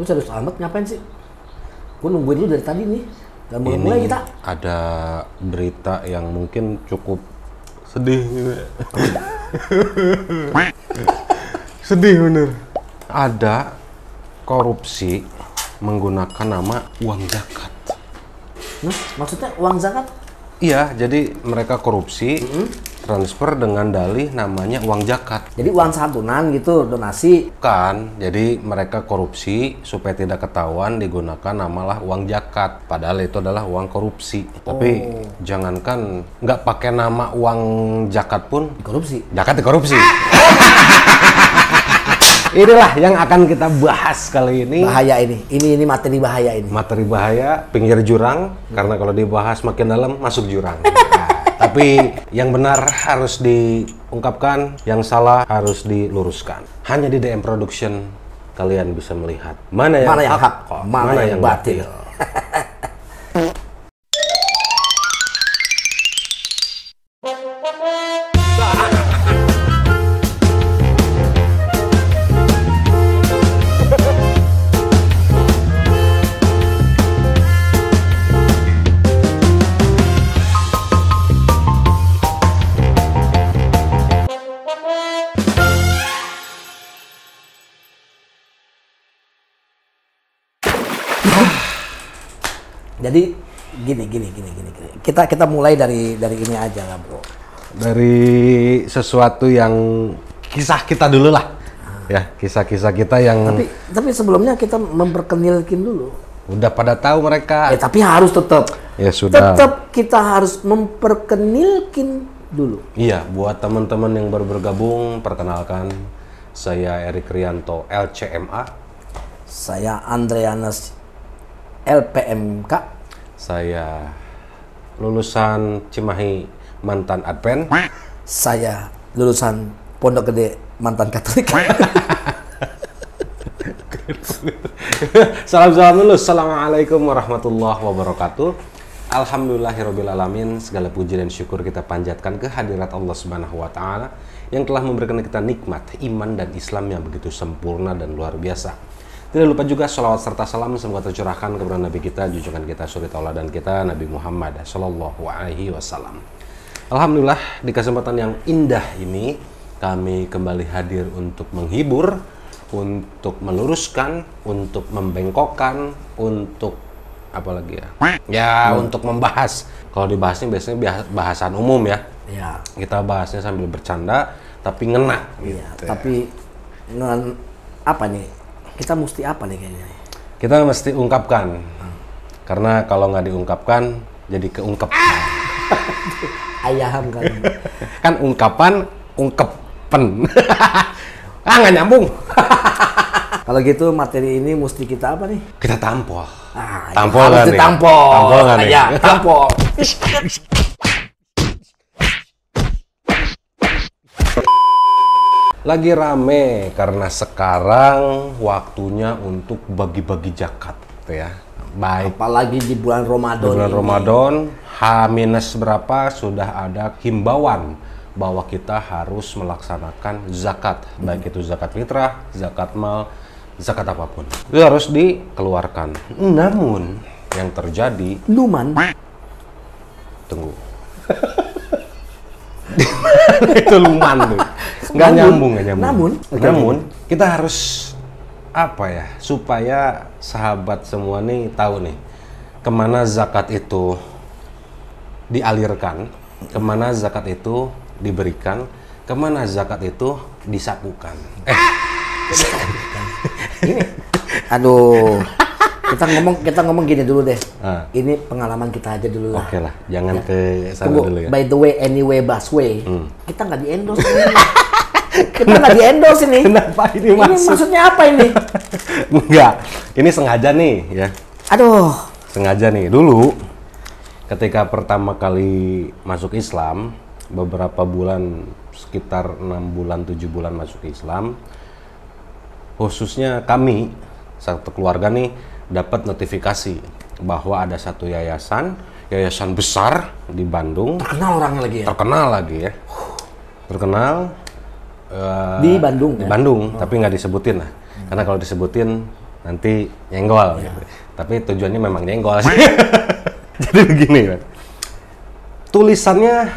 Lu serius amat ngapain sih? Gue nungguin lu dari tadi nih. Dan mulai kita. Ada berita yang mungkin cukup sedih. Sedih bener. Ada korupsi menggunakan nama uang zakat. Nah, maksudnya uang zakat? Iya, jadi mereka korupsi transfer dengan dalih namanya uang zakat. Jadi uang santunan gitu, donasi. Kan, jadi mereka korupsi supaya tidak ketahuan digunakan namalah uang zakat. Padahal itu adalah uang korupsi. Tapi jangankan nggak pakai nama uang zakat pun Korupsi. zakat dikorupsi. Inilah yang akan kita bahas kali ini. Bahaya ini. Ini materi bahaya ini. Materi bahaya, pinggir jurang, karena kalau dibahas makin dalam masuk jurang. Nah, tapi yang benar harus diungkapkan, yang salah harus diluruskan. Hanya di DM Production kalian bisa melihat mana yang hak, mana yang batil. Jadi gini. Kita mulai dari ini aja lah, bro. Dari sesuatu yang kisah kita dulu lah. Ya, kisah-kisah kita yang Tapi sebelumnya kita memperkenalkan dulu. udah pada tahu mereka. Tapi harus tetap. Ya sudah. Tetap kita harus memperkenalkan dulu. Iya, buat teman-teman yang baru bergabung, perkenalkan saya Erik Rianto LCMA. Saya Andreanus LPMK. Saya lulusan Cimahi mantan Advent. Saya lulusan Pondok Gede mantan Katolik. Salam lulus. Assalamualaikum warahmatullahi wabarakatuh. Alhamdulillahirrabbilalamin. Segala puji dan syukur kita panjatkan ke hadirat Allah Subhanahu wa Ta'ala yang telah memberikan kita nikmat iman dan Islam yang begitu sempurna dan luar biasa. Tidak lupa juga sholawat serta salam semoga tercurahkan kepada Nabi kita, junjungan kita, suri tauladan kita, Nabi Muhammad Sallallahu Alaihi Wasallam. Alhamdulillah, di kesempatan yang indah ini kami kembali hadir untuk menghibur, untuk meluruskan, untuk membengkokkan, untuk apa lagi ya? Ya, untuk membahas. Kalau dibahasnya biasanya bahasan umum ya. Ya. Kita bahasnya sambil bercanda, tapi ngena. Iya. Gitu. Tapi apa nih? Kita mesti apa nih kayaknya? Kita mesti ungkapkan. Karena kalau nggak diungkapkan, jadi keungkep. Ayaham kan. Kan ungkapan, ungkepen. Nggak nyambung. Kalau gitu materi ini mesti kita apa nih? Kita tampol. Tampol kan nih? Tampol nggak nih? Ya, tampol. Lagi rame karena sekarang waktunya untuk bagi-bagi zakat, gitu ya. Baik. Apalagi di bulan Ramadan. Bulan Ramadan, H- berapa sudah ada himbauan bahwa kita harus melaksanakan zakat, baik itu zakat fitrah, zakat mal, zakat apapun. Itu harus dikeluarkan. Namun yang terjadi, Numan. tunggu. Itu luman tuh. Nggak nyambung. Namun kita harus apa ya, supaya sahabat semua nih tahu nih kemana zakat itu dialirkan, kemana zakat itu diberikan, kemana zakat itu disakukan. Ini, aduh, kita ngomong gini dulu deh. Ini pengalaman kita aja dulu lah. Oke lah, jangan ke sana Tunggu, dulu ya. by the way, anyway, busway, kita nggak di-endorse ini. Kita nggak di-endorse ini. Kenapa ini Ini maksudnya apa ini? Enggak, ini sengaja nih ya. Aduh. Sengaja nih, dulu ketika pertama kali masuk Islam, beberapa bulan, sekitar 6 bulan, 7 bulan masuk Islam, khususnya kami, satu keluarga nih, dapat notifikasi bahwa ada satu yayasan besar di Bandung. Terkenal orangnya lagi ya? Terkenal lagi ya. Terkenal di Bandung. Di Bandung, tapi nggak disebutin lah. Karena kalau disebutin nanti nyenggol gitu. Tapi tujuannya memang nyenggol sih. Jadi begini kan, tulisannya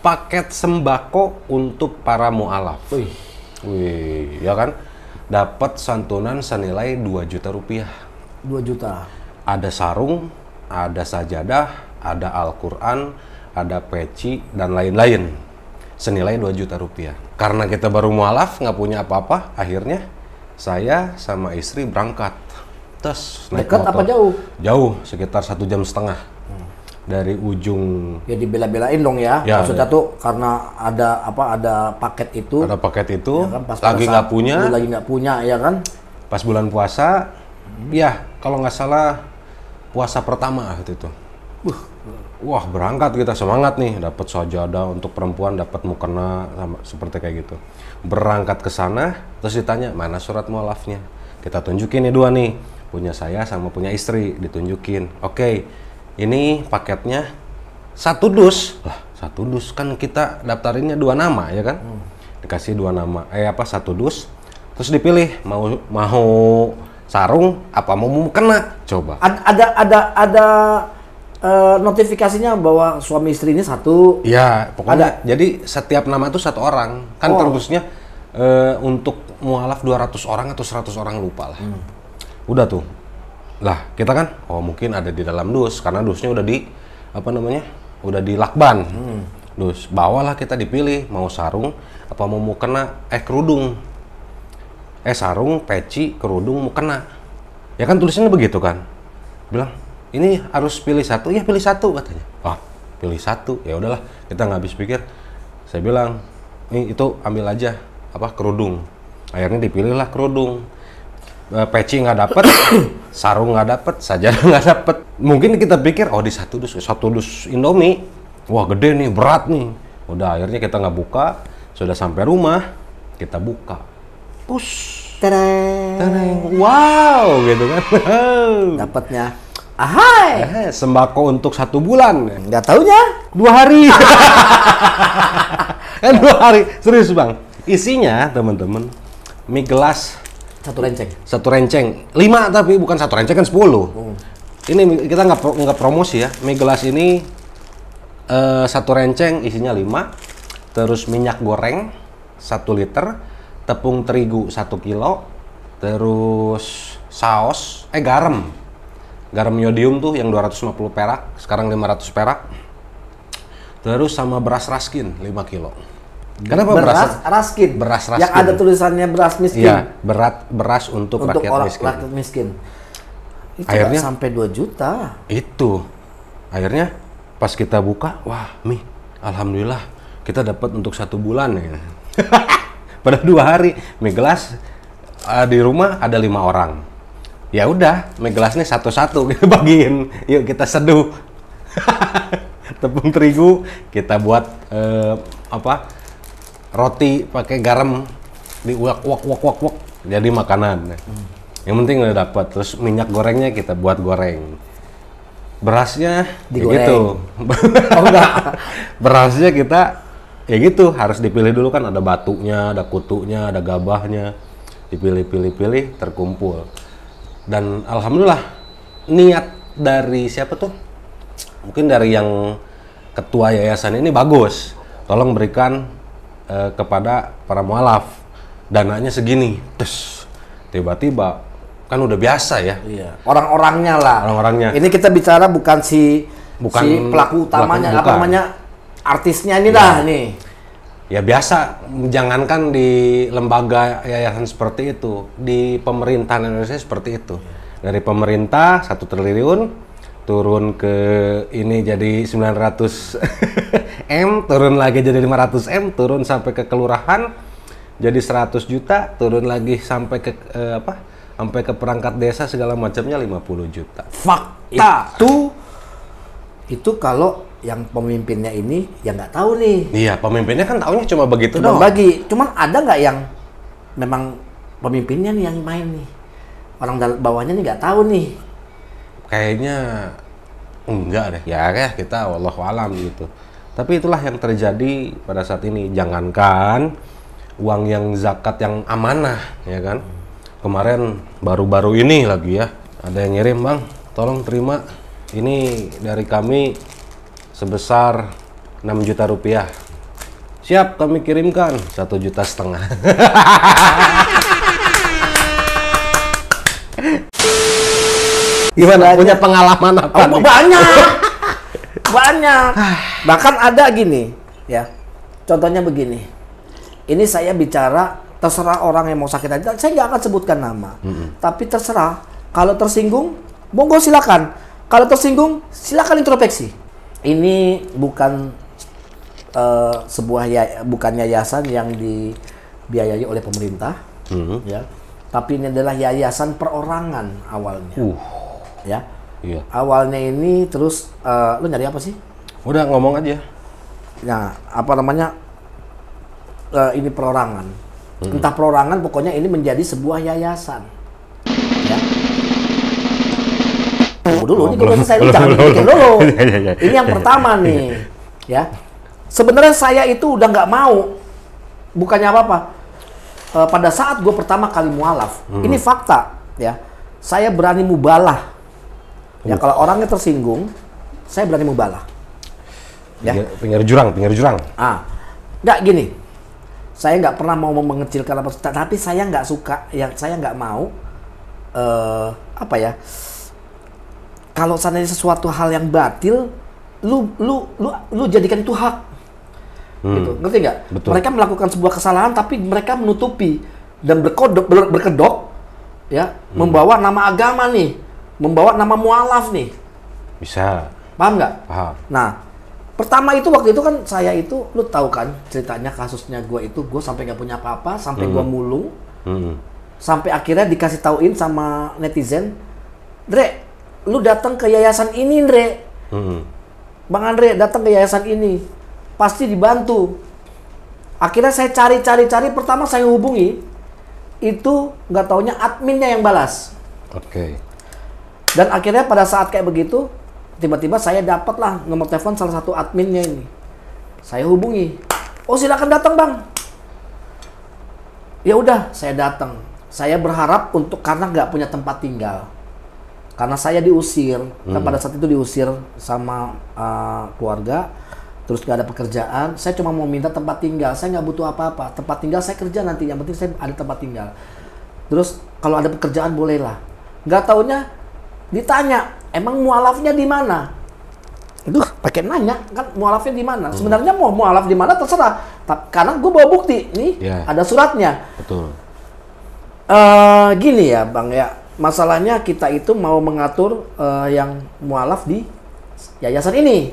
paket sembako untuk para mu'alaf. Wih, ya kan, dapat santunan senilai 2 juta rupiah. 2 juta. Ada sarung, ada sajadah, ada Al-Quran, ada peci, dan lain-lain. Senilai 2 juta rupiah. Karena kita baru mu'alaf, nggak punya apa-apa, akhirnya saya sama istri berangkat. Terus naik Dekat motor. apa jauh? Jauh, sekitar 1,5 jam. Dari ujung. Ya dibela-belain dong ya. Ya, maksudnya tuh karena ada paket itu. Ada paket itu, Ya kan, pas lagi nggak punya. lu lagi nggak punya, ya kan? Pas bulan puasa, ya kalau nggak salah puasa pertama waktu itu. Wah, berangkat kita semangat nih, dapat sajadah untuk perempuan, dapat mukena, sama seperti kayak gitu. Berangkat ke sana, terus ditanya mana surat mualafnya. Kita tunjukin nih 2 nih, punya saya sama punya istri, ditunjukin. Oke, ini paketnya 1 dus. Lah, 1 dus kan kita daftarinnya 2 nama ya kan? Dikasih 2 nama. 1 dus. Terus dipilih mau sarung apa mau mukena. Coba. Ada notifikasinya bahwa suami istri ini satu. Ya, pokoknya jadi setiap nama itu 1 orang. Kan terusnya untuk mualaf 200 orang atau 100 orang lupa lah. Udah tuh. Lah, kita kan mungkin ada di dalam dus karena dusnya udah udah di lakban. Dus, bawalah kita dipilih mau sarung apa mau mukena, kerudung. Sarung, peci, kerudung, mukena. Ya kan tulisannya begitu kan. Bilang, "Ini harus pilih 1." "Ya, pilih 1," katanya. Wah, pilih 1. Ya udahlah, kita nggak habis pikir. Saya bilang, itu ambil aja kerudung." Akhirnya dipilihlah kerudung. Peci nggak dapet, sarung nggak dapet, sajadah nggak dapet. Mungkin kita pikir, di satu dus Indomie, wah gede nih, berat nih. Udah, akhirnya kita nggak buka. Sudah sampai rumah, kita buka. Push, Tereng. wow, gitu kan. Dapatnya, ahai. Sembako untuk 1 bulan. Nggak taunya 2 hari. Kan 2 hari, serius bang. Isinya teman-teman, mie gelas 1 renceng. 1 renceng, 5 tapi bukan 1 renceng kan 10. Ini kita nggak promosi ya. Mie gelas ini 1 renceng isinya 5. Terus minyak goreng 1 liter, tepung terigu 1 kilo, terus saus, garam yodium tuh yang 250 perak, sekarang 500 perak. Terus sama beras raskin 5 kilo. Kenapa beras raskin? Beras raskin. Yang ada tulisannya beras miskin. Iya, beras untuk rakyat orang miskin. rakyat miskin. Itu Akhirnya sampai 2 juta. Itu. Akhirnya pas kita buka, wah, alhamdulillah kita dapat untuk 1 bulan ya. Pada 2 hari, mie gelas di rumah ada 5 orang. Ya udah, mie gelasnya satu-satu kita bagiin. Yuk kita seduh. Tepung terigu kita buat roti pakai garam diuak wak jadi makanan. Yang penting udah dapat. Terus minyak gorengnya kita buat goreng. Berasnya digoreng. Gitu. Enggak. Berasnya kita ya gitu, harus dipilih dulu kan, ada batunya, ada kutunya, ada gabahnya. Dipilih, terkumpul. Dan alhamdulillah niat dari siapa tuh? Mungkin dari yang ketua yayasan ini bagus. Tolong berikan kepada para mualaf dananya segini. Terus tiba-tiba kan udah biasa ya. Iya. Orang-orangnya lah. Orang-orangnya. Ini kita bicara bukan si pelaku utamanya, apa namanya, artisnya ini dah nih. Ya biasa, jangankan di lembaga yayasan seperti itu, di pemerintahan Indonesia seperti itu. Dari pemerintah 1 triliun turun ke ini jadi 900 M, turun lagi jadi 500 M, turun sampai ke kelurahan jadi 100 juta, turun lagi sampai ke sampai ke perangkat desa segala macamnya 50 juta. Fakta itu kalau yang pemimpinnya ini yang nggak tahu nih. Iya, pemimpinnya kan taunya cuma begitu doang. doang. Bagi, cuman ada nggak yang memang pemimpinnya nih yang main nih, orang bawahnya nih nggak tahu nih. Kayaknya enggak deh. Ya kita wallahu alam gitu. Tapi itulah yang terjadi pada saat ini. Jangankan uang yang zakat yang amanah, ya kan? Kemarin baru-baru ini lagi ya, ada yang ngirim, Bang, tolong terima. Ini dari kami sebesar 6 juta rupiah. Siap, kami kirimkan 1,5 juta. Gimana? Punya pengalaman apa? Oh, banyak. Banyak. Bahkan ada gini, ya. Contohnya begini. Ini saya bicara, terserah orang yang mau sakit hati. Saya nggak akan sebutkan nama. Tapi terserah. Kalau tersinggung, monggo silakan. Kalau tersinggung, silakan introspeksi. Ini bukan bukan yayasan yang dibiayai oleh pemerintah, ya. Tapi ini adalah yayasan perorangan awalnya. Ya. Iya. Awalnya ini terus lu nyari apa sih? Udah ngomong aja. Nah, apa namanya? Ini perorangan. Entah perorangan, pokoknya ini menjadi sebuah yayasan. Ya. Dulu, ini kalau saya jangan bikin dulu. Ini yang pertama nih, ya. Sebenarnya saya itu udah nggak mau, bukannya apa-apa. Pada saat gue pertama kali mualaf, ini fakta, ya. Saya berani mubalah. Ya kalau orangnya tersinggung, saya berani mubalah. Ya. Pinggir jurang. Nggak gini. Saya nggak pernah mau mengecilkan apa, tapi saya nggak suka, yang saya nggak mau, apa ya? Kalau seandainya sesuatu hal yang batil, lu jadikan itu hak, gitu, ngerti nggak? Mereka melakukan sebuah kesalahan, tapi mereka menutupi dan berkedok, ya, membawa nama agama nih, membawa nama mualaf nih. Bisa. Paham nggak? Paham. Nah, pertama itu waktu itu kan saya itu, lu tahu kan ceritanya kasusnya gue sampai nggak punya apa-apa, sampai gue mulung, sampai akhirnya dikasih tauin sama netizen, Dre, lu datang ke yayasan ini, Dre. Bang Andre datang ke yayasan ini, pasti dibantu. Akhirnya saya cari, pertama saya hubungi, itu nggak taunya adminnya yang balas. Oke. Dan akhirnya pada saat kayak begitu, tiba-tiba saya dapatlah nomor telepon salah satu adminnya ini. Saya hubungi. Oh, silakan datang, Bang. Ya udah, saya datang. Saya berharap karena nggak punya tempat tinggal. Karena saya diusir, kan pada saat itu diusir sama keluarga, terus nggak ada pekerjaan. Saya cuma mau minta tempat tinggal. Saya nggak butuh apa-apa. Tempat tinggal saya kerja nanti. Yang penting saya ada tempat tinggal. Terus kalau ada pekerjaan bolehlah. Nggak taunya ditanya, emang mualafnya di mana? Itu pakai nanya kan, mualafnya di mana? Sebenarnya mau mualaf di mana terserah. Karena gue bawa bukti nih, ada suratnya. Betul. Gini ya, Bang ya. Masalahnya kita itu mau mengatur yang mualaf di yayasan ini.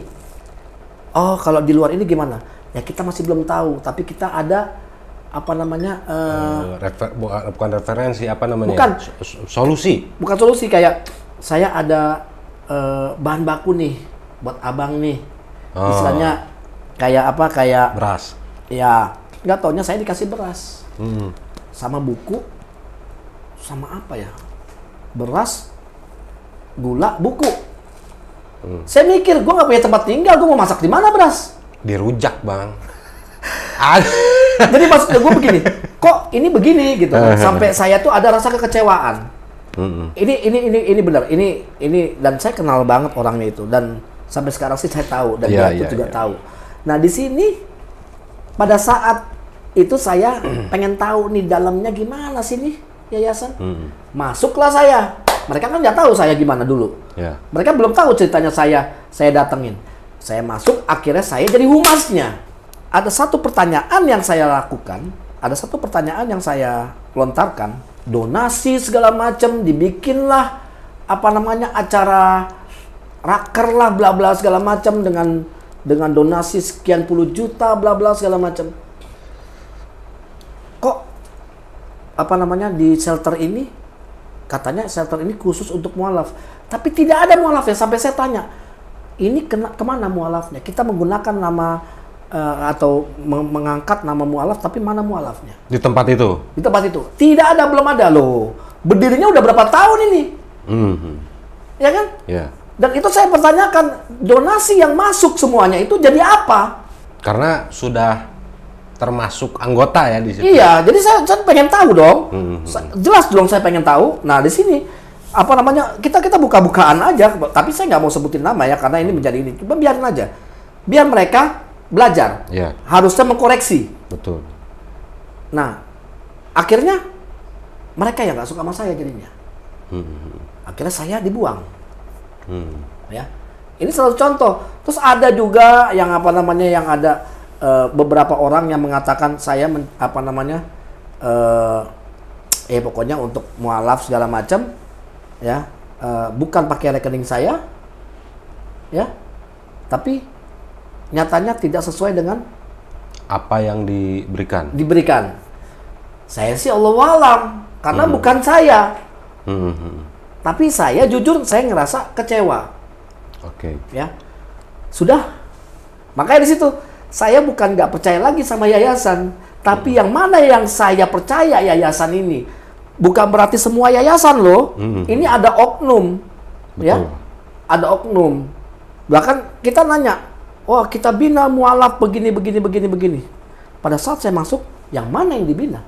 Oh, kalau di luar ini gimana? Ya kita masih belum tahu, tapi kita ada apa namanya? Bukan referensi, apa namanya? Bukan. Solusi. Bukan solusi, kayak saya ada bahan baku nih buat abang nih. Istilahnya kayak apa? Kayak beras. Ya, nggak taunya saya dikasih beras. Sama buku, sama apa ya? Beras, gula, buku. Saya mikir, gue nggak punya tempat tinggal, gue mau masak di mana beras? Dirujak, Bang. Jadi maksud gue begini, kok ini begini gitu. Sampai saya tuh ada rasa kekecewaan. Ini benar, ini dan saya kenal banget orangnya itu, dan sampai sekarang sih saya tahu, dan dia itu juga tahu. Nah di sini pada saat itu saya pengen tahu nih dalamnya gimana sih nih yayasan. Masuklah saya. Mereka kan nggak tahu saya gimana dulu. Mereka belum tahu ceritanya saya datengin. Saya masuk, akhirnya saya jadi humasnya. Ada satu pertanyaan yang saya lakukan, ada satu pertanyaan yang saya lontarkan, donasi segala macam, dibikinlah apa namanya acara raker lah, bla bla segala macam dengan donasi sekian puluh juta, bla bla segala macam. Kok apa namanya di shelter ini katanya shelter ini khusus untuk mualaf, tapi tidak ada mualafnya. Sampai saya tanya, ini kemana mualafnya? Kita menggunakan nama atau mengangkat nama mualaf, tapi mana mualafnya? Di tempat itu? Di tempat itu. Tidak ada, belum ada loh. Berdirinya udah berapa tahun ini? Ya kan? Dan itu saya pertanyakan, donasi yang masuk semuanya itu jadi apa? Karena sudah termasuk anggota ya di situ. Iya, jadi saya pengen tahu dong. Jelas dong saya pengen tahu. Nah, di sini apa namanya? Kita buka-bukaan aja, tapi saya nggak mau sebutin nama ya karena ini menjadi ini. Coba biarin aja. Biar mereka belajar. Iya. Harusnya mengkoreksi. Betul. Nah, akhirnya mereka yang nggak suka sama saya jadinya. Akhirnya saya dibuang. Ya. Ini selalu contoh. Terus ada juga yang apa namanya yang ada beberapa orang yang mengatakan saya pokoknya untuk mualaf segala macam ya bukan pakai rekening saya ya, tapi nyatanya tidak sesuai dengan apa yang diberikan. Saya sih Allahualam karena bukan saya. Tapi saya jujur saya ngerasa kecewa. Oke. Ya, sudah. Makanya di situ saya bukan nggak percaya lagi sama yayasan, tapi yang mana yang saya percaya yayasan ini. Bukan berarti semua yayasan loh. Ini ada oknum, ya, ada oknum. Bahkan kita nanya, oh kita bina mualaf begini. Pada saat saya masuk, yang mana yang dibina?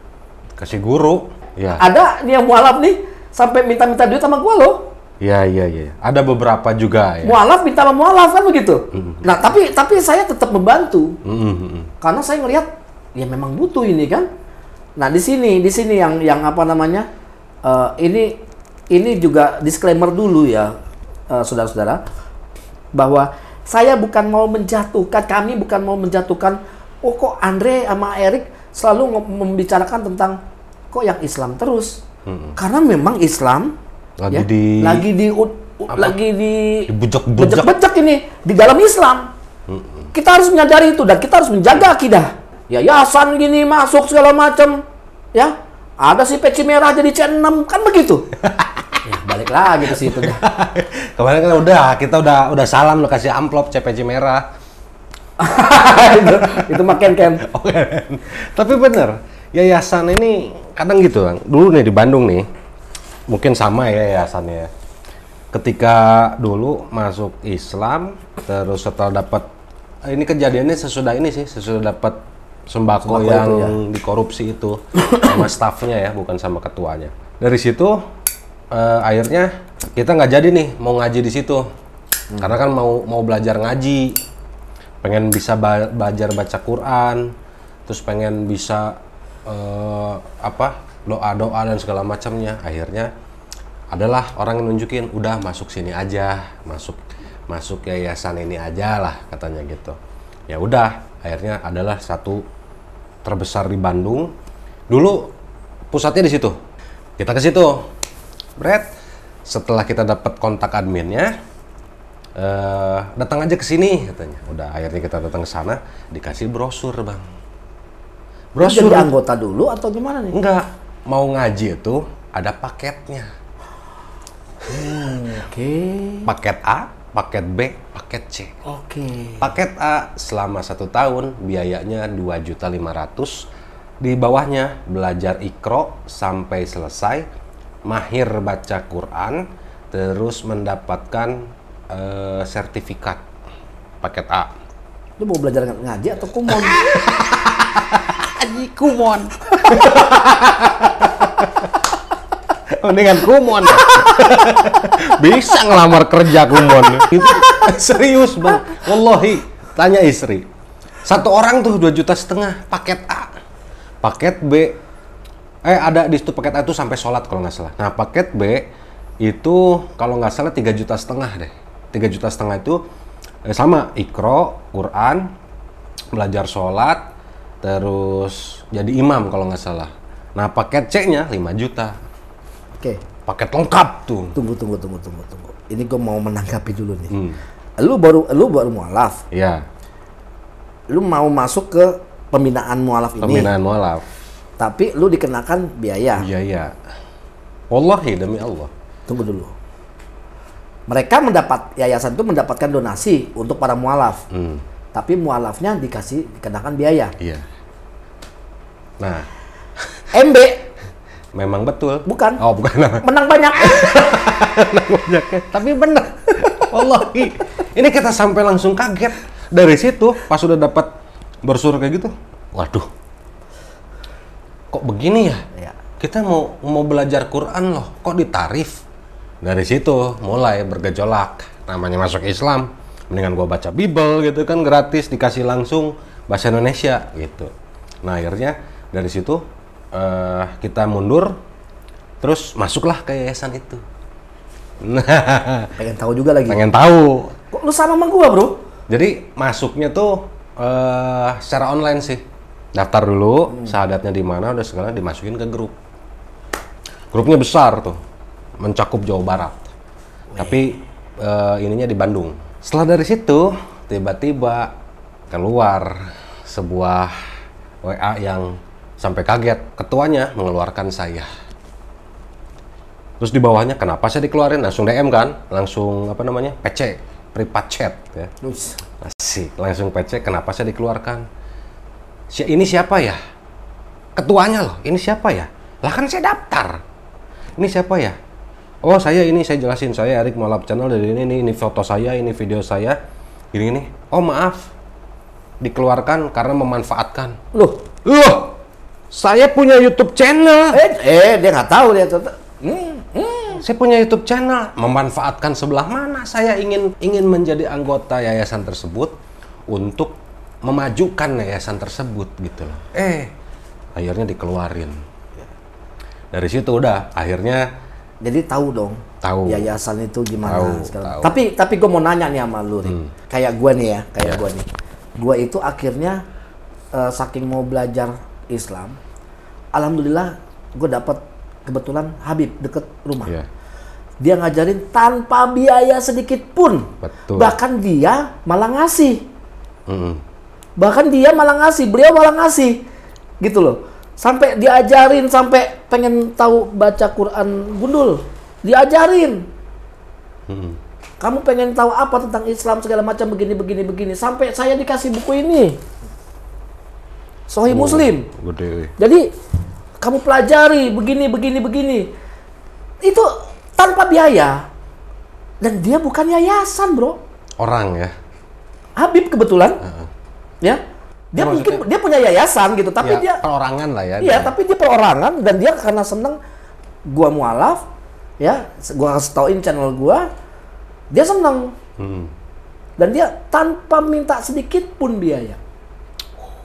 Kasih guru. Ya. Ada nih yang mualaf nih sampai minta-minta duit sama gua loh. Iya. Ada beberapa juga ya. Mualaf minta sama mualaf kan begitu. Nah, tapi saya tetap membantu. Karena saya ngelihat ya memang butuh ini kan. Nah, di sini yang apa namanya? Ini juga disclaimer dulu ya, saudara-saudara, bahwa kami bukan mau menjatuhkan oh kok Andre sama Erik selalu membicarakan tentang kok yang Islam terus. Karena memang Islam lagi dibejek-bejek ini di dalam Islam. Kita harus menyadari itu dan kita harus menjaga akidah. Yayasan gini masuk segala macam, ya. Ada si peci merah jadi C6 kan begitu. Ya, balik lagi ke situ. Kemarin kan kita udah salam lo kasih amplop peci merah. itu makin Ken. Oke. Tapi bener, yayasan ini kadang gitu, Bang. Dulu nih di Bandung nih. Mungkin sama ya yayasannya. Ketika dulu masuk Islam, terus setelah dapat ini kejadiannya sesudah dapat sembako yang itu, ya, dikorupsi itu sama stafnya ya, bukan sama ketuanya. Dari situ akhirnya kita nggak jadi nih mau ngaji di situ, karena kan mau belajar ngaji, pengen bisa belajar baca Quran, terus pengen bisa doa dan segala macamnya. Akhirnya adalah orang yang nunjukin udah masuk sini aja, masuk yayasan ini aja lah katanya gitu. Ya udah, akhirnya adalah satu terbesar di Bandung. Dulu pusatnya di situ. Kita ke situ. Setelah kita dapat kontak adminnya, datang aja ke sini katanya. Udah, akhirnya kita datang ke sana, dikasih brosur, Bang. Brosur. Jadi anggota dulu atau gimana nih? Enggak. Mau ngaji itu ada paketnya. Oke. Paket A, paket B, paket C. Oke. Paket A selama 1 tahun biayanya 2.500.000. Di bawahnya belajar Iqra sampai selesai, mahir baca Quran, terus mendapatkan sertifikat. Paket A. Lu mau belajar ngaji atau kumon? Ngaji kumon. Mendingan kumon. Bisa ngelamar kerja kumon. Itu serius, Bang. Wallahi, tanya istri. 1 orang tuh 2,5 juta paket A. Paket B ada di situ paket A itu sampai sholat kalau nggak salah. Nah, paket B itu kalau nggak salah 3,5 juta deh. 3,5 juta itu sama Iqra, Quran, belajar sholat, terus jadi imam kalau nggak salah. Nah, paket C-nya 5 juta. Oke. Paket lengkap tuh. Tunggu. Ini gue mau menanggapi dulu nih. Lu baru mualaf. Iya. Lu mau masuk ke pembinaan mualaf ini. Pembinaan mualaf. Tapi lu dikenakan biaya. Biaya. Wallahi demi Allah. Tunggu dulu. Mereka yayasan itu mendapatkan donasi untuk para mualaf. Tapi mualafnya dikenakan biaya. Iya. Nah, MB memang betul. Bukan. Oh, bukan. Menang banyak. Menang banyak. Tapi benar. Wallahi. Ini kita sampai langsung kaget. Dari situ pas sudah dapat brosur kayak gitu. Waduh, kok begini ya? Ya. Kita mau belajar Quran loh, kok ditarif? Dari situ mulai bergejolak. Namanya masuk Islam, mendingan gua baca Bible gitu kan, gratis, dikasih langsung bahasa Indonesia gitu. Nah akhirnya dari situ kita mundur, terus masuklah ke yayasan itu. Nah, Pengen tahu juga lagi. pengen tahu. Kok lu sama gua, Bro? Jadi masuknya tuh secara online sih. Daftar dulu, syahadatnya di mana, udah segala dimasukin ke grup. Grupnya besar tuh, mencakup Jawa Barat. Tapi ininya di Bandung. Setelah dari situ, tiba-tiba keluar sebuah WA yang sampai kaget. Ketuanya mengeluarkan saya. Terus di bawahnya, kenapa saya dikeluarin? Langsung DM kan? Langsung apa namanya? PC, private chat ya. Asik, langsung PC, kenapa saya dikeluarkan? Ini siapa ya? Ketuanya loh, ini siapa ya? Lah kan saya daftar. Ini siapa ya? Oh saya jelasin, saya Erik Mualaf Channel dari ini foto saya, ini video saya, gini. Oh maaf, dikeluarkan karena memanfaatkan. Loh, saya punya YouTube channel. Dia nggak tahu dia tuh. Saya punya YouTube channel. Memanfaatkan sebelah mana? Saya ingin menjadi anggota yayasan tersebut untuk memajukan yayasan tersebut gitu loh. Akhirnya dikeluarin. Dari situ udah, akhirnya Jadi tahu dong. Tahu. Yayasan itu gimana Tahu. Tapi gue mau nanya nih sama lu nih. Kayak gue nih ya, gue nih. Gue itu akhirnya saking mau belajar Islam, alhamdulillah gue dapat kebetulan Habib deket rumah. Iya. Dia ngajarin tanpa biaya sedikit pun. Betul. Bahkan dia malah ngasih. Beliau malah ngasih. Gitu loh. Sampai diajarin, sampai pengen tahu baca Quran gundul. Diajarin. Kamu pengen tahu apa tentang Islam segala macam begini. Sampai saya dikasih buku ini. Sahih Muslim. Gede. Jadi kamu pelajari begini. Itu tanpa biaya. Dan dia bukan yayasan, Bro. Orang ya. Habib kebetulan. Ya. Dia mungkin dia punya yayasan gitu, tapi ya, dia perorangan lah ya. Iya, tapi dia perorangan dan dia karena seneng gua mualaf, ya, gua kasih tauin channel gua, dia seneng. Dan dia tanpa minta sedikit pun biaya.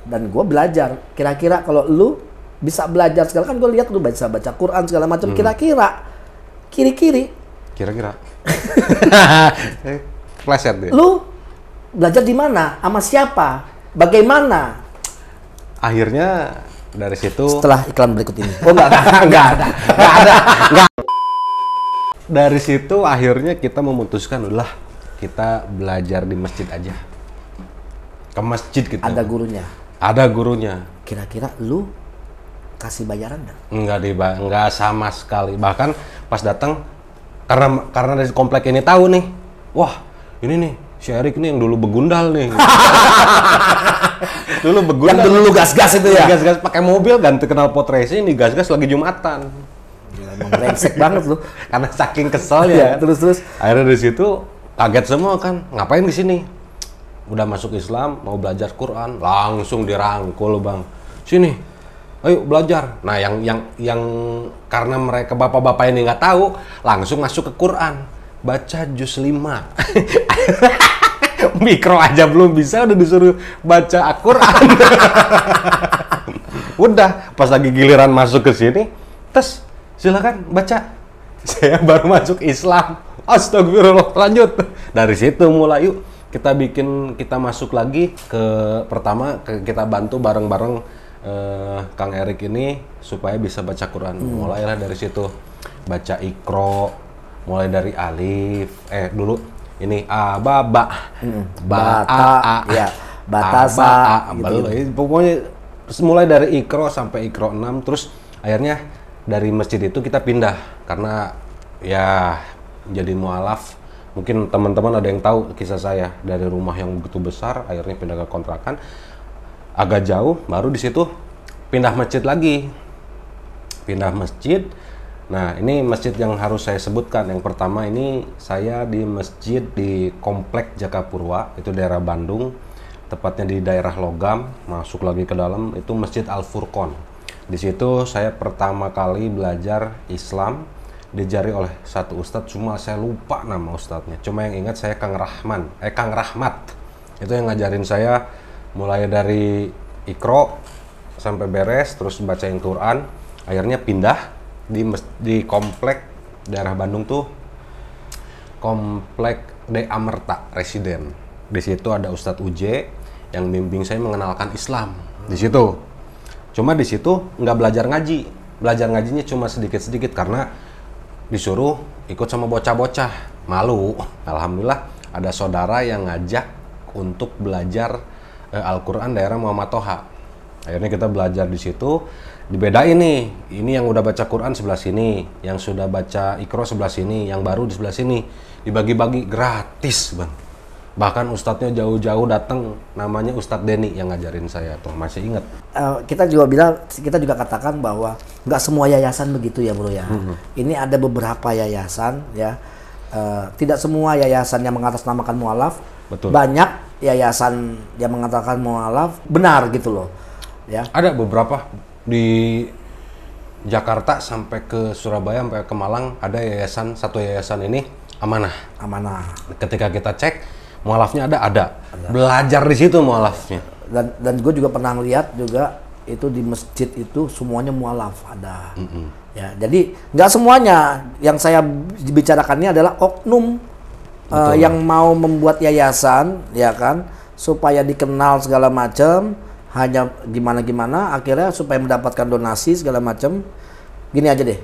Dan gua belajar. Kira-kira kalau lu bisa belajar segala, kan gua lihat lu baca Quran segala macam, kira-kira kiri-kiri. Kira-kira. Pleset dia. Lu belajar di mana? Sama siapa? Bagaimana? Akhirnya dari situ Setelah iklan berikut ini. Oh enggak ada. Dari situ akhirnya kita memutuskan udahlah kita belajar di masjid aja. Ke masjid kita. Ada gurunya. Ada gurunya. Kira-kira lu kasih bayaran nggak? Enggak sama sekali. Bahkan pas datang karena dari komplek ini tahu nih. Wah, ini nih si Erik nih yang dulu begundal nih. Dulu begundal. Yang dulu gas-gas itu ya? Gas-gas pakai mobil ganti knalpot racing, di gas-gas lagi Jumatan. Emang brengsek banget lu. Karena saking keselnya. Terus. Akhirnya dari situ kaget semua kan. Ngapain di sini? Udah masuk Islam, mau belajar Quran, langsung dirangkul, Bang. Sini. Ayo belajar. Nah, yang karena mereka bapak-bapak ini nggak tahu, langsung masuk ke Quran. Baca juz 5. Mikro aja belum bisa udah disuruh baca Al-Quran. Udah pas lagi giliran masuk ke sini, tes silakan baca. Saya baru masuk Islam. Astagfirullah, lanjut. Dari situ mulai yuk kita masuk lagi kita bantu bareng-bareng Kang Erik ini supaya bisa baca Quran. Mulailah dari situ baca Iqra, mulai dari alif. Dulu ini bata gitu. Pokoknya mulai dari Iqra sampai Iqra 6, terus akhirnya dari masjid itu kita pindah karena ya jadi mualaf. Mungkin teman-teman ada yang tahu kisah saya dari rumah yang begitu besar akhirnya pindah ke kontrakan agak jauh, baru di situ pindah masjid lagi. Pindah masjid. Nah, ini masjid yang harus saya sebutkan. Yang pertama ini saya di masjid di Komplek Jakapurwa, itu daerah Bandung, tepatnya di daerah Logam. Masuk lagi ke dalam itu Masjid Al Furqon. Di situ saya pertama kali belajar Islam, diajari oleh satu ustadz, cuma saya lupa nama ustadznya. Cuma yang ingat saya Kang Rahmat. Itu yang ngajarin saya mulai dari Iqra sampai beres, terus bacain Quran. Akhirnya pindah di komplek daerah Bandung tuh, komplek De Amerta Residen. Di situ ada Ustadz Uje yang bimbing saya mengenalkan Islam. Di situ. Cuma di situ nggak belajar ngaji. Belajar ngajinya cuma sedikit-sedikit karena disuruh ikut sama bocah-bocah. Malu. Alhamdulillah ada saudara yang ngajak untuk belajar Al-Quran daerah Muhammad Toha. Akhirnya kita belajar di situ, dibedain nih. Ini yang udah baca Quran sebelah sini, yang sudah baca Iqra sebelah sini, yang baru di sebelah sini. Dibagi-bagi gratis, Bang. Bahkan ustadznya jauh-jauh datang, namanya Ustadz Denny yang ngajarin saya tuh, masih ingat. Kita juga katakan bahwa nggak semua yayasan begitu ya, bro ya. Ini ada beberapa yayasan ya. Tidak semua yayasan yang mengatasnamakan mualaf. Betul. Banyak yayasan yang mengatakan mualaf benar gitu loh. Ya. Ada beberapa di Jakarta sampai ke Surabaya sampai ke Malang ada satu yayasan ini amanah. Ketika kita cek mualafnya ada. Belajar di situ mualafnya. Dan gue juga pernah lihat juga itu di masjid itu semuanya mualaf ada. Ya, jadi nggak semuanya. Yang saya bicarakan ini adalah oknum yang mau membuat yayasan, ya kan, supaya dikenal segala macam, hanya gimana akhirnya supaya mendapatkan donasi segala macam. Gini aja deh.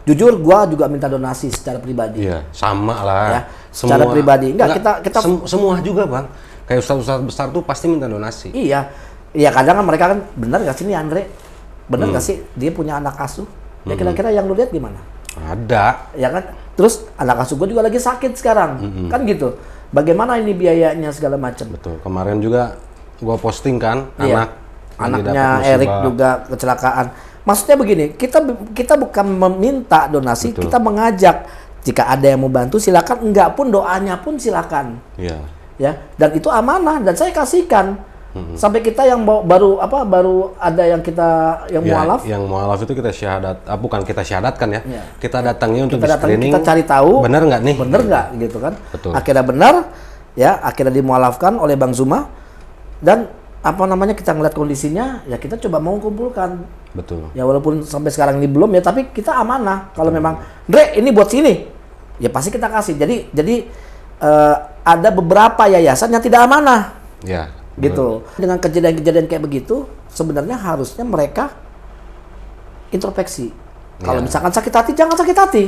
Jujur, gua juga minta donasi secara pribadi. Iya, sama lah. Ya, secara pribadi. Enggak, kita semua juga, Bang. Kayak ustaz-ustaz besar tuh pasti minta donasi. Iya. Iya, kadang kan mereka kan benar nggak sih nih Andre? Benar nggak sih dia punya anak asuh? Ya kira-kira yang lu lihat gimana? Ada. Ya kan? Terus anak asuh gue juga lagi sakit sekarang. Kan gitu. Bagaimana ini biayanya segala macam. Betul. Kemarin juga gua posting kan anaknya Erik juga kecelakaan. Maksudnya begini, kita bukan meminta donasi, kita mengajak. Jika ada yang mau bantu silakan, enggak pun doanya pun silakan. Iya. Ya, dan itu amanah dan saya kasihkan. Sampai kita yang baru ada yang mualaf. Yang mualaf itu kita bukan kita syahadatkan ya. Kita datangi untuk screening. Kita cari tahu benar nggak nih? Benar nggak gitu kan? Betul. Akhirnya benar, ya akhirnya dimualafkan oleh Bang Zuma dan kita ngeliat kondisinya, ya kita coba mau kumpulkan. Betul. Ya walaupun sampai sekarang ini belum ya, tapi kita amanah. Kalau memang, Dre ini buat sini, ya pasti kita kasih. Jadi ada beberapa yayasan yang tidak amanah. Ya. Gitu. Dengan kejadian-kejadian kayak begitu, sebenarnya harusnya mereka introspeksi. Kalau misalkan sakit hati, jangan sakit hati.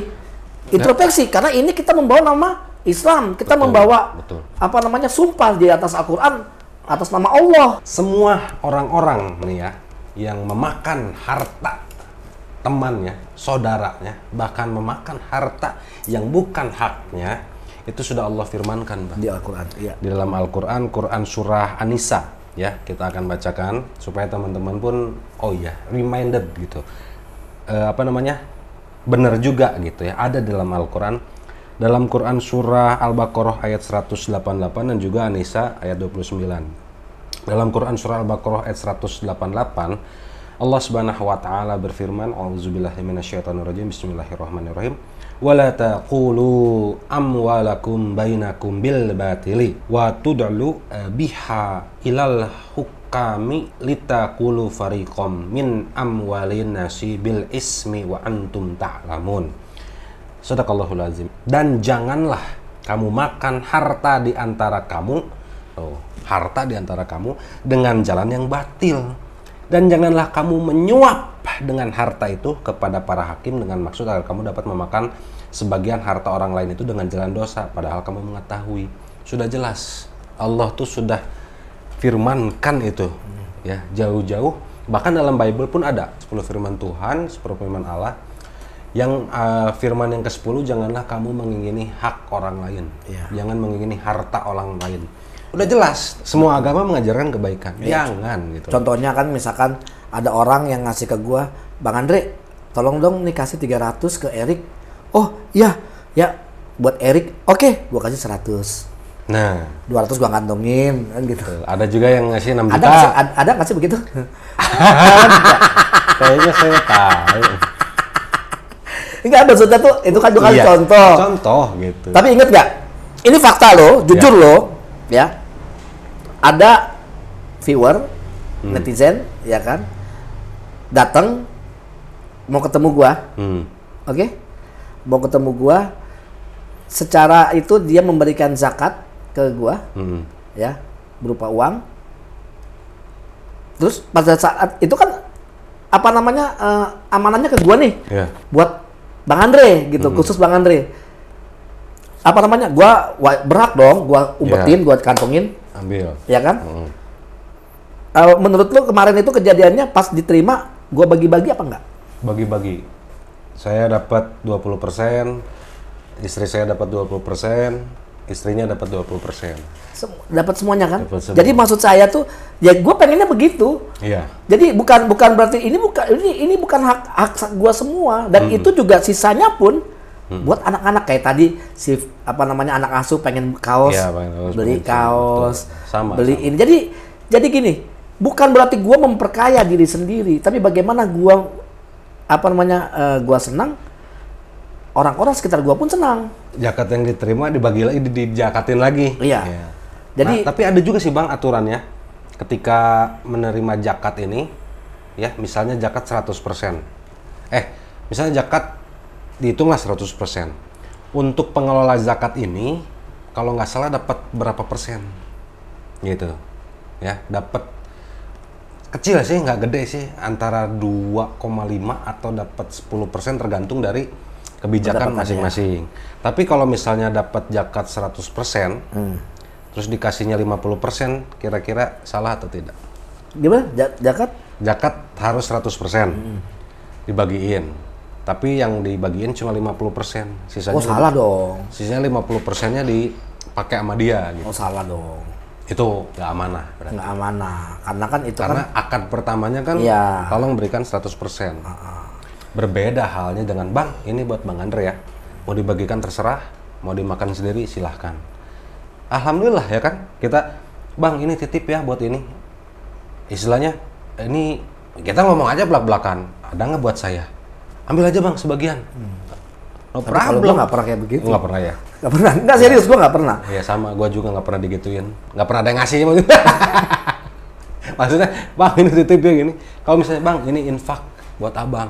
Introspeksi, karena ini kita membawa nama Islam, kita membawa sumpah di atas Al-Quran, atas nama Allah. Semua orang-orang nih ya, yang memakan harta temannya, saudaranya, bahkan memakan harta yang bukan haknya, itu sudah Allah firmankan, Bang. Di Al-Quran, iya. Di dalam Al-Quran, Quran surah An-Nisa, ya, kita akan bacakan supaya teman-teman pun, reminded gitu. Benar juga gitu ya, ada dalam Al-Quran. Dalam Quran surah Al-Baqarah ayat 188 dan juga An-Nisa ayat 29. Dalam Quran surah Al-Baqarah ayat 188, Allah Subhanahu wa taala berfirman, "A'udzubillahi minasyaitonirrajim. Bismillahirrahmanirrahim. Wala taqulu amwalakum bainakum bil batili wa tud'lu biha ilal hukami litaqulu fariqam min amwalin nasi bil ismi wa antum ta'lamun." Sadaqallahul azim. Dan janganlah kamu makan harta di antara kamu, dengan jalan yang batil. Dan janganlah kamu menyuap dengan harta itu kepada para hakim dengan maksud agar kamu dapat memakan sebagian harta orang lain itu dengan jalan dosa, padahal kamu mengetahui. Sudah jelas, Allah tuh sudah firmankan itu, ya, jauh-jauh. Bahkan dalam Bible pun ada 10 firman Tuhan, 10 firman Allah. Yang firman yang ke-10, janganlah kamu mengingini hak orang lain. Jangan mengingini harta orang lain. Udah jelas, semua agama mengajarkan kebaikan. Jangan gitu. Contohnya kan misalkan ada orang yang ngasih ke gua, "Bang Andre, tolong dong nih kasih 300 ke Erik." "Oh, iya, ya buat Erik." "Oke, gua kasih 100." Nah, 200 gua kantongin kan gitu. Ada juga yang ngasih 6 juta. Ada nggak sih begitu? Kayaknya saya tahu. Enggak, maksudnya tuh itu kan bukan Iya, contoh. Contoh gitu. Tapi inget nggak? Ini fakta loh, jujur loh, ya. Ada viewer, netizen, ya kan, datang mau ketemu gua, oke? Mau ketemu gua. Secara itu dia memberikan zakat ke gua, ya, berupa uang. Terus pada saat itu kan apa namanya amanahnya ke gua nih, buat Bang Andre gitu, khusus Bang Andre. Apa namanya? Gua berhak dong, gua umpetin, gua kantongin, ambil, ya kan? Menurut lu kemarin itu kejadiannya pas diterima, gua bagi-bagi apa enggak? Bagi-bagi. Saya dapat 20%, istri saya dapat 20%, istrinya dapat 20%. Dapat semuanya kan? Dapat semua. Jadi maksud saya tuh, ya gue pengennya begitu. Iya. Jadi bukan berarti ini bukan hak gue semua, dan itu juga sisanya pun buat anak-anak kayak tadi si apa namanya anak asuh pengen kaos, Iya, beli kaos, sama, beli sama. ini. Jadi gini, bukan berarti gue memperkaya diri sendiri, tapi bagaimana gue apa namanya gue senang, orang-orang sekitar gue pun senang. Zakat yang diterima dibagi lagi, dijakatin lagi. Iya. Ya. Jadi tapi ada juga sih Bang aturannya. Ketika menerima zakat ini, ya misalnya zakat 100%. Misalnya zakat dihitunglah 100%. Untuk pengelola zakat ini, kalau nggak salah dapat berapa persen? Gitu. Ya, dapat kecil sih, nggak gede sih, antara 2,5 atau dapat 10% tergantung dari kebijakan masing-masing. Tapi kalau misalnya dapat zakat 100%, terus dikasihnya 50%, kira-kira salah atau tidak? gimana? Zakat? Zakat harus 100% dibagiin. Tapi yang dibagiin cuma 50%. Sisanya salah dong. Sisanya 50%-nya dipakai sama dia gitu. Salah dong. Itu nggak amanah berarti. Nggak amanah. Karena kan itu Karena akad pertamanya kan tolong berikan 100%. Berbeda halnya dengan Bang, ini buat Bang Andre ya. Mau dibagikan terserah, mau dimakan sendiri silahkan. Alhamdulillah ya kan, kita Bang ini titip ya buat ini. Istilahnya, ini kita ngomong aja belak-belakan, ada nggak buat saya? Ambil aja Bang sebagian. No Tapi kalau gue nggak pernah kayak begitu. Nggak pernah ya? Nggak pernah, nggak serius, gue nggak pernah. Ya sama, gue juga nggak pernah digituin. Nggak pernah ada yang ngasih. Maksudnya, Bang ini titip ya gini. Kalau misalnya Bang ini infak buat abang.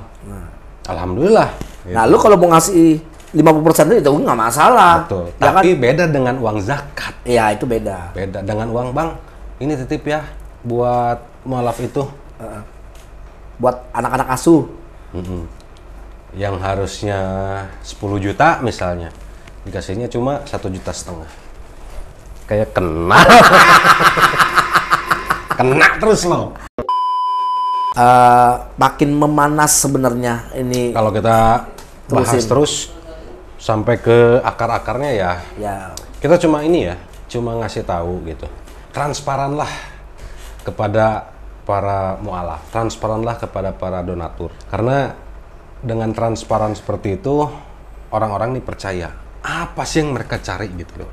Alhamdulillah. Nah, lu kalau mau ngasih 50% itu nggak masalah. Betul. Ya Tapi kan? beda dengan uang zakat. Iya, itu beda. Beda dengan uang Bang. Ini titip ya buat mualaf itu. Buat anak-anak asuh. Yang harusnya 10 juta misalnya, dikasihnya cuma 1,5 juta. Kayak kena. Kena terus loh. Makin memanas sebenarnya ini. Kalau kita bahas Terusin. terus sampai ke akar-akarnya ya. Ya, Kita cuma ini ya, cuma ngasih tahu gitu. Transparanlah kepada para mualaf, transparanlah kepada para donatur. Karena dengan transparan seperti itu, orang-orang ini percaya apa sih yang mereka cari gitu loh.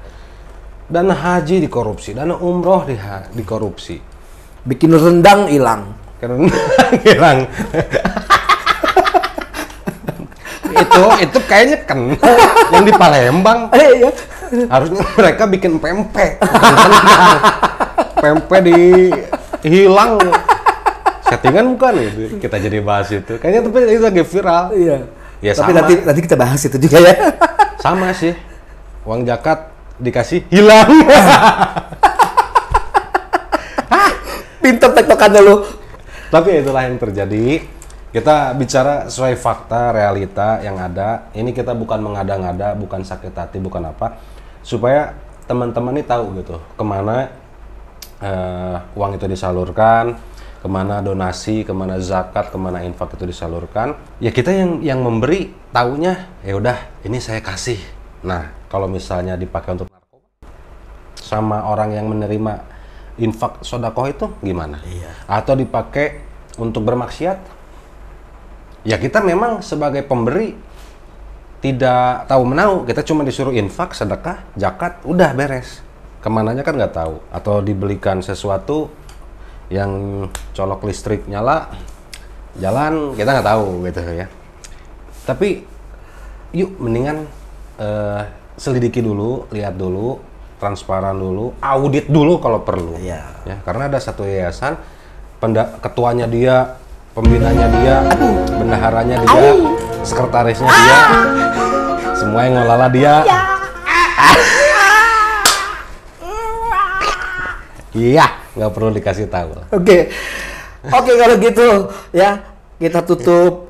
Dana haji dikorupsi, dana umroh dikorupsi. bikin rendang hilang. Karena hilang. itu kayaknya kan yang di Palembang. Iya. Harusnya mereka bikin pempek. Pempek hilang. Settingan bukan itu. Kita jadi bahas itu. Kayaknya tapi itu lagi viral. Iya. Ya Tapi sama. nanti kita bahas itu juga ya. Sama sih. Uang zakat dikasih hilang. Pinter tektokannya lu. Tapi itulah yang terjadi. Kita bicara sesuai fakta, realita yang ada. Ini kita bukan mengada-ngada, bukan sakit hati, bukan apa. Supaya teman-teman ini tahu gitu, kemana uang itu disalurkan, kemana donasi, kemana zakat, kemana infak itu disalurkan. Ya kita yang memberi taunya, ya udah ini saya kasih. Nah kalau misalnya dipakai untuk narkoba, sama orang yang menerima infak sodakoh itu gimana? Iya. Atau dipakai untuk bermaksiat? Ya kita memang sebagai pemberi tidak tahu menahu, kita cuma disuruh infak, sedekah, zakat, udah beres. Kemananya kan nggak tahu. Atau dibelikan sesuatu yang colok listrik nyala, jalan kita nggak tahu gitu ya. Tapi yuk mendingan selidiki dulu, lihat dulu, transparan dulu, audit dulu kalau perlu. Iya. Ya, karena ada satu yayasan, ketuanya dia, pembinanya dia, bendaharanya dia, sekretarisnya dia, semua yang ngelola dia. Iya, nggak perlu dikasih tahu. Oke, kalau gitu ya kita tutup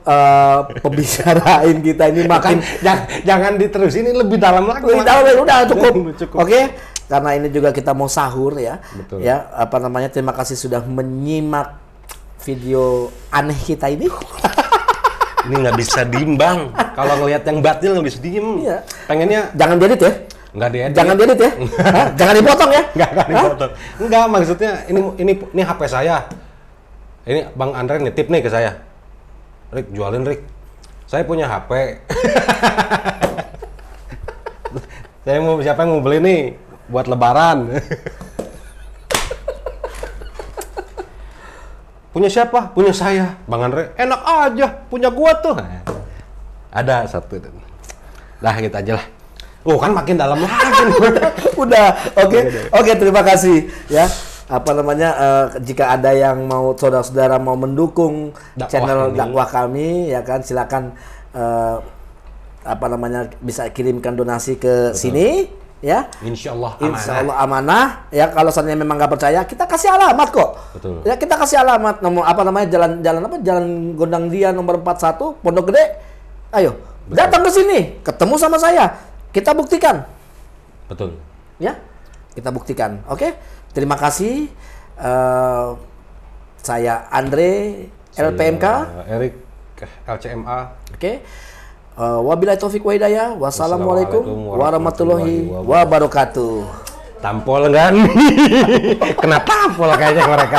pembicaraan kita ini makin jangan diterusin, ini lebih dalam lagi. Lebih dalam, udah cukup. Oke, karena ini juga kita mau sahur ya. Betul. Ya, apa namanya? Terima kasih sudah menyimak video aneh kita ini. Ini nggak bisa diimbang. Kalau ngelihat yang batil nggak bisa diem. Iya. Pengennya jangan diedit ya. Nggak diedit. Jangan diedit ya. Jangan dipotong ya. Nggak dipotong. Nggak, maksudnya ini HP saya. Ini Bang Andre nitip nih ke saya. Rick, jualin Rick. Saya punya HP. Siapa yang mau beli nih buat lebaran? Punya siapa? Punya saya. Bang Andre, enak aja. Punya gua tuh. Ada satu. Dah gitu aja lah. Kan makin dalam lagi. Udah. Oke, terima kasih ya. Apa namanya, jika ada yang mau, saudara-saudara mau mendukung channel dakwah kami ya kan, silakan apa namanya, bisa kirimkan donasi ke sini ya. Insya Allah amanah ya. Kalau seandainya memang nggak percaya, kita kasih alamat kok. Betul. Ya, kita kasih alamat, nomor apa namanya, jalan Gondang Dia nomor 41 Pondok Gede. Ayo, datang ke sini, ketemu sama saya, kita buktikan. Betul. Ya, kita buktikan. Oke, terima kasih. Saya Andre, LPMK. Erik, LCMA. Oke. Wabillahi taufiq wa hidayah. Wassalamualaikum warahmatullahi wabarakatuh. Tampol kan? Kena tampol kayaknya mereka.